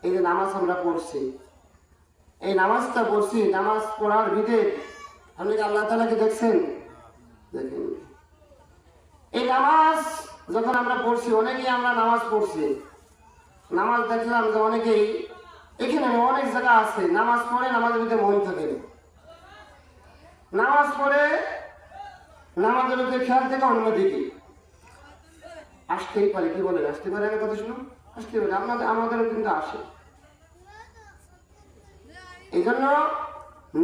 এই যে নামাজ আমরা পড়ছি, এই নামাজটা পড়ছি, নামাজ পড়ার ভিতরে আপনি কি আল্লাহ তাআলাকে দেখছেন? দেখেন। এই নামাজ যখন আমরা পড়ছি, অনেকেই আমরা নামাজ পড়ছি, নামাজ দেখলাম যে অনেকেই এখানে অনেক জায়গা আছে নামাজ পড়ে নামাজের ভিতরে মন থাকে না, নামাজ পড়ে নামাজের ভিতরে খেয়াল থেকে অন্যদিকে আসতেই পারে। কি বলেন, আসতে পারে? আমি কথা শুনুন, আসতে পারে, আমাদেরও কিন্তু আসে। এই জন্য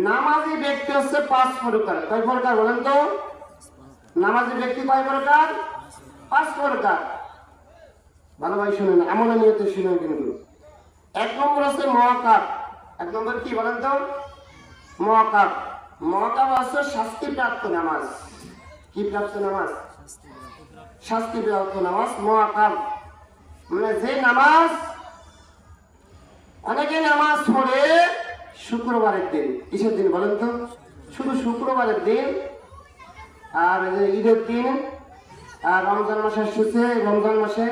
নামাজি ব্যক্তি হচ্ছে 5 প্রকার। কয় প্রকার বলেন তো? নামাজি ব্যক্তি কয় প্রকার? 5 প্রকার। ভালোভাবে শুনেন, আমলে নিয়তে শুনেন কিন্তু। 1 নম্বর হচ্ছে মুআক্কাব। 1 নম্বর কি বলেন তো? মুআক্কাব। মুআক্কাব হচ্ছে শাস্তিপ্রাপ্ত নামাজ। কি প্রাপ্ত নামাজ? শাস্তিপ্রাপ্ত নামাজ মুআক্কাব। মানে যে নামাজ, অনেকে নামাজ পড়ে শুক্রবারের দিন। কিসের দিন বলেন তো? শুধু শুক্রবারের দিন, আর ঈদের দিন, আর রমজান মাসের শেষে, রমজান মাসে,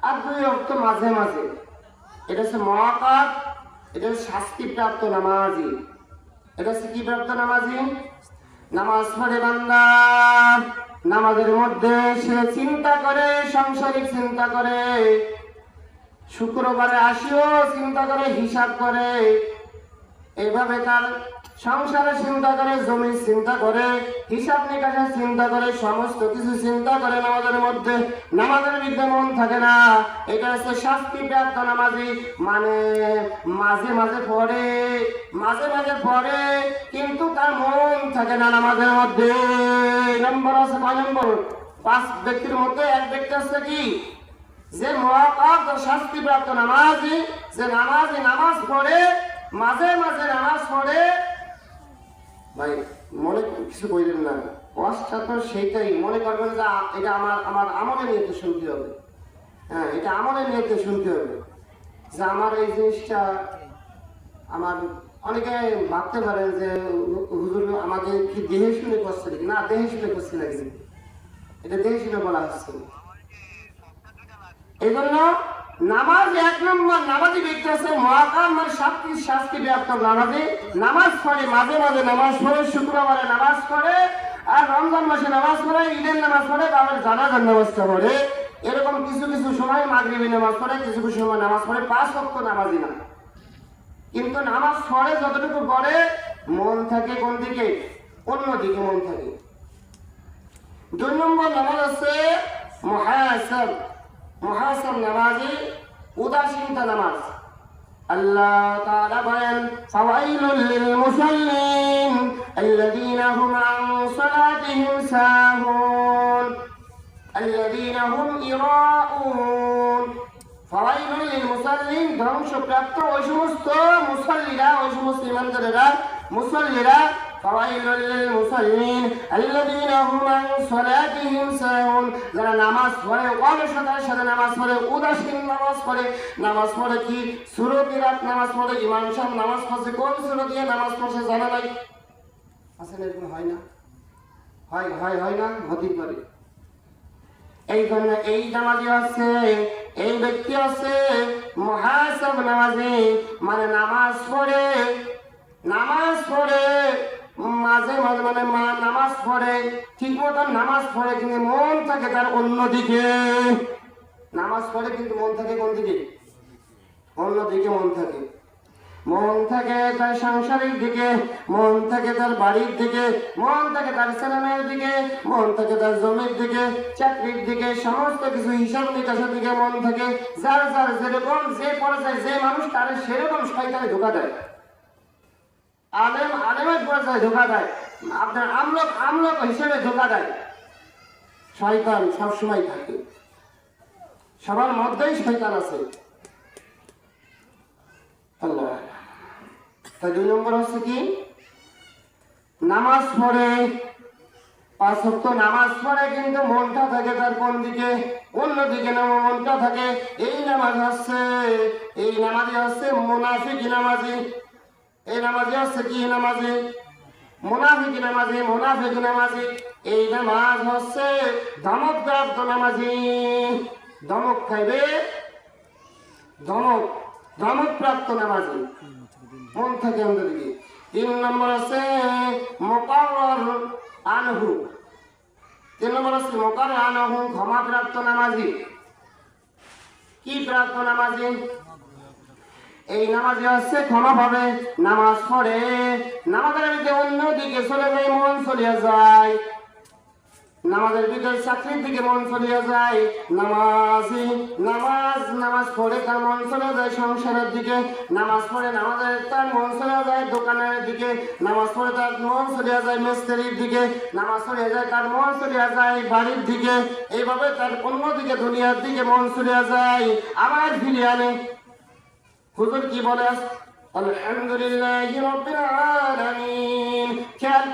আর 2 ওয়াক্ত মাঝে মাঝে। এটা হচ্ছে মুআক্কাব, এটা হচ্ছে শাস্তিপ্রাপ্ত নামাজি। এটা হচ্ছে কি প্রাপ্ত নামাজি? নামাজ পড়ে বান্দা নামাজের মধ্যে সে চিন্তা করে, সাংসারিক চিন্তা করে, শুক্রবারে আসিও চিন্তা করে, হিসাব করে, এইভাবে তার সংসারে চিন্তা করে, জমির চিন্তা করে, হিসাব নিকাশের চিন্তা করে, সমস্ত কিছু চিন্তা করে নামাজের মধ্যে। নামাজের বিরুদ্ধে মন থাকে না, এটা হচ্ছে শাস্তিপ্রাপ্ত নামাজি। মানে মাঝে মাঝে পড়ে, মাঝে মাঝে পড়ে, কিন্তু তার মন থাকে না নামাজের মধ্যে। নম্বর আছে 5 নম্বর। 5 ব্যক্তির মধ্যে 1 ব্যক্তি আছে কি? যে মুআক্কাব, শাস্তিপ্রাপ্ত নামাজি, যে নামাজি নামাজ পড়ে, মাঝে মাঝে নামাজ পড়ে। ভাই মনে কিছু বললেন না, ওয়াজটা তো সেইটাই মনে করবেন যে এটা আমার আমলে নিয়ে শুনতে হবে। হ্যাঁ, এটা আমলে নিয়ে শুনতে হবে যে আমার এই জিনিসটা, আমার অনেকে ভাবতে পারেন যে হুজুর আমাকে কি দেহে শুনে করছে নাকি? না, দেহে শুনে করছে নাকি? এটা দেহে শুনে বলা হচ্ছে। এই জন্য নামাজ 1 নম্বর নামাজি ব্যক্তি আছে মুআক্কাব, মানে শাস্তিপ্রাপ্ত নামাজি। নামাজ পড়ে, মাঝে মাঝে নামাজ পড়ে, শুক্রবারে নামাজ পড়ে, আর রমজান মাসে নামাজ পড়ে, ঈদের নামাজ পড়ে, বাবার জানাজার নামাজটা পড়ে। এরকম কিছু কিছু সময় মাগরিবি নামাজ পড়ে, কিছু কিছু সময় নামাজ পড়ে। 5 ওয়াক্ত নামাজি না, কিন্তু নামাজ পড়ে যতটুকু পড়ে মন থাকে কোন দিকে? অন্যদিকে মন থাকে। 2 নম্বর নামাজ আছে মুহাসাব। মুহাসাব নামাজি উদাসীনতা নামাজ। আল্লাহ তাআলা বলেন, ফাওয়াইলুল লিল মুসাল্লিন আল্লাযীনা হুম আন সালাতিহিম সাহুন আল্লাযীনা হুম ইরাউন। ফাওয়াইলুল লিল মুসাল্লিন, ধ্বংসপ্রাপ্ত ওই সমস্ত মুসাল্লিরা, ওই সমস্ত ইমানদারেরা, মুসাল্লিরা। ফাওয়াইলুল লিল মুসাল্লিন আল্লাযীনা হুম আন সালাতিহিম সাহুন, যারা নামাজ পড়ে অলসতার সাথে নামাজ পড়ে, উদাসীন নামাজ পড়ে। নামাজ পড়ে কি? সূরাতুল রাত নামাজ পড়ে। ইমাম সাহেব নামাজ পড়ছে, কোন সূরা দিয়ে নামাজ পড়ছে জানা নাই? আসলে এরকম হয় না? হয় না, হতে পারে। এই জন্য এই নামাজি আছে, এই ব্যক্তি আছে মুহাসাব নামাজি। মানে নামাজ পড়ে মাঝে মাঝে, মানে নামাজ পড়ে ঠিক মতন নামাজ পড়ে, কিন্তু মন থাকে তার অন্যদিকে। নামাজ পড়ে কিন্তু মন থাকে কোন দিকে? অন্যদিকে মন থাকে। মন থাকে তার সাংসারিক দিকে, মন থাকে তার বাড়ির দিকে, মন থাকে তার ছেলেমেয়ের দিকে, মন থাকে তার জমির দিকে, চাকরির দিকে, সমস্ত কিছু হিসাব নিকাশের দিকে মন থাকে। যার যার যেরকম যে পর্যায়ে যে মানুষ, তার সেরকম শয়তানে ধোঁকা দেয়। আলেমের পর্যায়ে ধোঁকা দেয়, আপনার আমলক হিসেবে ধোঁকা দেয়। শয়তান সবসময় থাকে, সবার মধ্যেই শয়তান আছে। আল্লাহ। তাই 2 নম্বর হচ্ছে কি? নামাজ পড়ে, 5 ওয়াক্ত নামাজ পড়ে, কিন্তু মনটা থাকে তার কোন দিকে? অন্যদিকে মনটা থাকে। এই নামাজি হচ্ছে মুনাফিকি নামাজি। এই নামাজি হচ্ছে কি নামাজি? মুনাফিকি নামাজি। এই নামাজ হচ্ছে ধমকপ্রাপ্ত নামাজি। ধমক খাইবে, ধমক ধমকপ্রাপ্ত নামাজি, মন থেকে অন্তর দিকে। 3 নম্বর আছে মুকাররার আনহু। 3 নম্বর আছে মুকাররার আনহু, ক্ষমাপ্রাপ্ত নামাজি। কি প্রাপ্ত নামাজি? এই নামাজি হচ্ছে ক্ষমা পাবে, নামাজ পড়ে, নামাজের ভিতরে অন্যদিকে চলে যায়, মন চলিয়া যায়, নামাজের ভিতরে চাকরির দিকে মন চলিয়া যায়। নামাজি নামাজ পড়ে তার মন চলে যায় সংসারের দিকে, নামাজ পড়ে নামাজের তার মন চলে যায় দোকানের দিকে, নামাজ পড়ে তার মন চলিয়া যায় মিস্ত্রির দিকে, নামাজ পড়ে যায় তার মন চলিয়া যায় বাড়ির দিকে, এইভাবে তার অন্যদিকে দুনিয়ার দিকে মন চলিয়া যায়, আবার ফিরে আনে। হুজুর কি বলে? আলহামদুলিল্লাহি রাব্বিল আলামিন। খেয়াল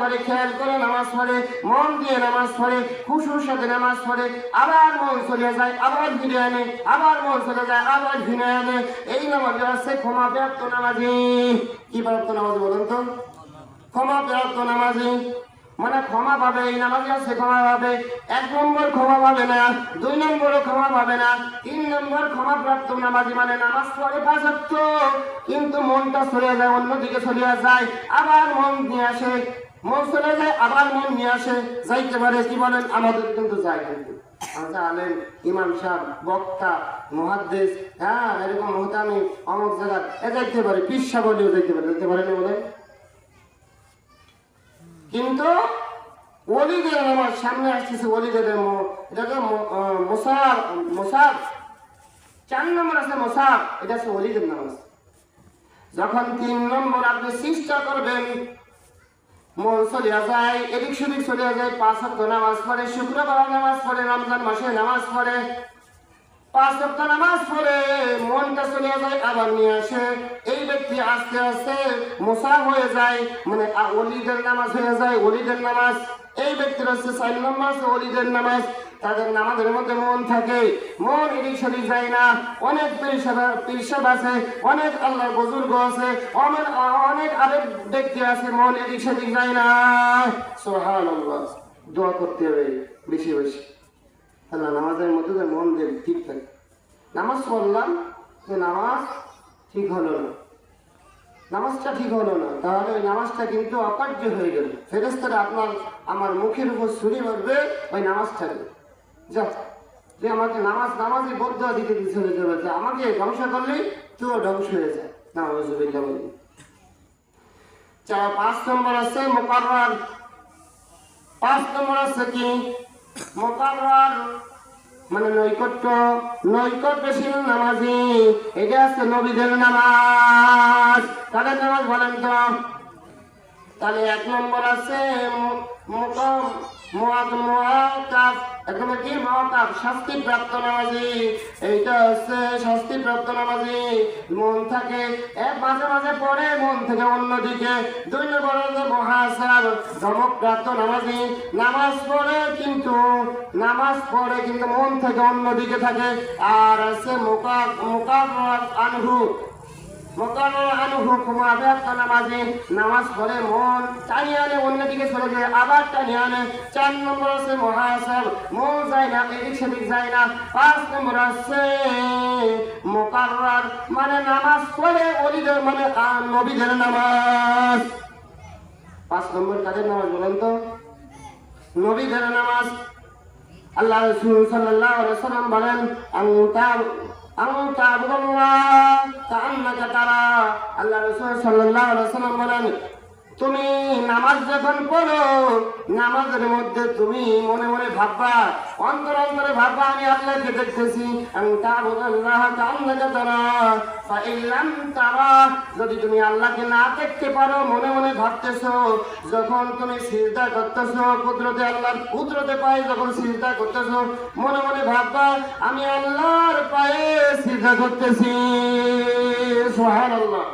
করে নামাজ পড়ে, মন দিয়ে নামাজ পড়ে, খুশুর সাথে নামাজ পড়ে, আবার মন চলে যায়, আবার ফিরে আনে, আবার মন চলে যায়, আবার ফিরে আনে। এই নামাজ আছে ক্ষমা প্রাপ্ত নামাজি। কি প্রাপ্ত নামাজি বলেন তো? ক্ষমা প্রাপ্ত নামাজি মানে ক্ষমা পাবে, এই নামাজি আছে ক্ষমা পাবে। 1 নম্বর ক্ষমা পাবে না, 2 নম্বরও ক্ষমা পাবে না, 3 নম্বর ক্ষমা প্রাপ্ত নামাজি মানে নামাজ পড়ে 5 ওয়াক্ত, কিন্তু মনটা চলে যায় অন্যদিকে, চলে যায়, আবার মন নিয়ে আসে, মন চলে যায়, আবার মন নিয়ে আসে, যাইতে পারে। কি বলেন? আমাদের কিন্তু যায়, কিন্তু আমরা আলেম, ইমাম সাহেব, বক্তা, মুহাদ্দিস, হ্যাঁ এরকম মুহতামি অমুক জায়গায় যাইতে পারে, পিসা বলেও যাইতে পারে না বলে। কিন্তু ওলিদের নামাজ সামনে আসতেছে, ওলিদের এটাকে মোসাব 4 নম্বর আছে মোসাব, এটা হচ্ছে ওলিদের নামাজ। যখন 3 নম্বর আপনি চেষ্টা করবেন, মন চলিয়া যায়, এদিক সেদিক চলিয়া যায়, 5 ওয়াক্ত নামাজ পড়ে, শুক্রবার নামাজ পড়ে, রমজান মাসে নামাজ পড়ে, 5 ওয়াক্ত নামাজ পড়ে, মনটা চলিয়া যায়, আবার নিয়ে আসে, এই ব্যক্তি আস্তে আস্তে মোসাব হয়ে যায়, মানে ওলিদের নামাজ হয়ে যায়, ওলিদের নামাজ। এই ব্যক্তির হচ্ছে 4 নম্বর ওলিদের নামাজ। তাদের নামাজের মধ্যে মন থাকে, মন এদিক সেদিক যায় না। অনেক পীরসাদ আছে, অনেক আল্লাহর বুজুর্গ আছে, অনেক আরেক ব্যক্তি আছে, মন এদিক সেদিক যায় না। সুবহানাল্লাহ। দোয়া করতে হবে বেশি বেশি, আল্লাহ নামাজের মধ্যে মন দিয়ে ঠিক থাকে। নামাজ পড়লাম, নামাজ ঠিক হলো না, নামাজটা ঠিক হলো না, তাহলে ওই নামাজটা কিন্তু অকার্য হয়ে গেল। ফেরেশতারা আপনার আমার মুখের উপর ছুরি মারবে ওই নামাজটাকে, যা যে আমাকে নামাজই বদ্ধ দিতে চলে যাবে, আমাকে ধ্বংস করলে তুইও ধ্বংস হয়ে যায়। নাউযুবিল্লাহ বলি। 5 নম্বর আছে মুকাররার। 5 নম্বর আছে কি? মুকাররার মানে নৈকট্যশীল নামাজি। এটা আছে নবীদের নামাজ। তাদের নামাজ বলেন তো? তাহলে 1 নম্বর আছে শাস্তিপ্রাপ্ত নামাজি। এইটা হচ্ছে শাস্তিপ্রাপ্ত নামাজি, মন থাকে মাঝে মাঝে পড়ে, মন থেকে অন্যদিকে। 2 নম্বর হচ্ছে মহাসাব, ধমকপ্রাপ্ত নামাজি। নামাজ পড়ে কিন্তু মন থেকে অন্যদিকে থাকে। আর আছে মুকাররার আনহু। নামাজ পড়ে মন টানিয়ে আনে, অন্যদিকে চলে যায়, আবার টানিয়ে আনে। 4 নম্বর আছে মহাসাব, মন যায় না, এদিক সেদিক যায় না। 5 নম্বর আছে মুকাররার মানে নামাজ পড়ে ওলিদের মানে নবীদের নামাজ। 5 নম্বর কাদের নামাজ বলেন তো? নবীদের নামাজ। আল্লাহ রাসূল সাল্লাল্লাহু আলাইহি ওয়াসাল্লাম বলেন, আল্লাহ রাসূল সাল্লাল্লাহু আলাইহি ওয়াসাল্লাম বলেন, তুমি নামাজ যখন পড়ো, নামাজের মধ্যে তুমি মনে মনে ভাববা, অন্তরে ভাববা, আমি আল্লাহকে দেখতেছি। যদি তুমি আল্লাহকে না দেখতে পারো, মনে মনে ভাবতেছো, যখন তুমি সিজদা করতেছো, আল্লাহর কুদরতে পায়ে যখন সিজদা করতেছো, মনে মনে ভাববা, আমি আল্লাহর পায়ে সিজদা করতেছি। সুবহানাল্লাহ।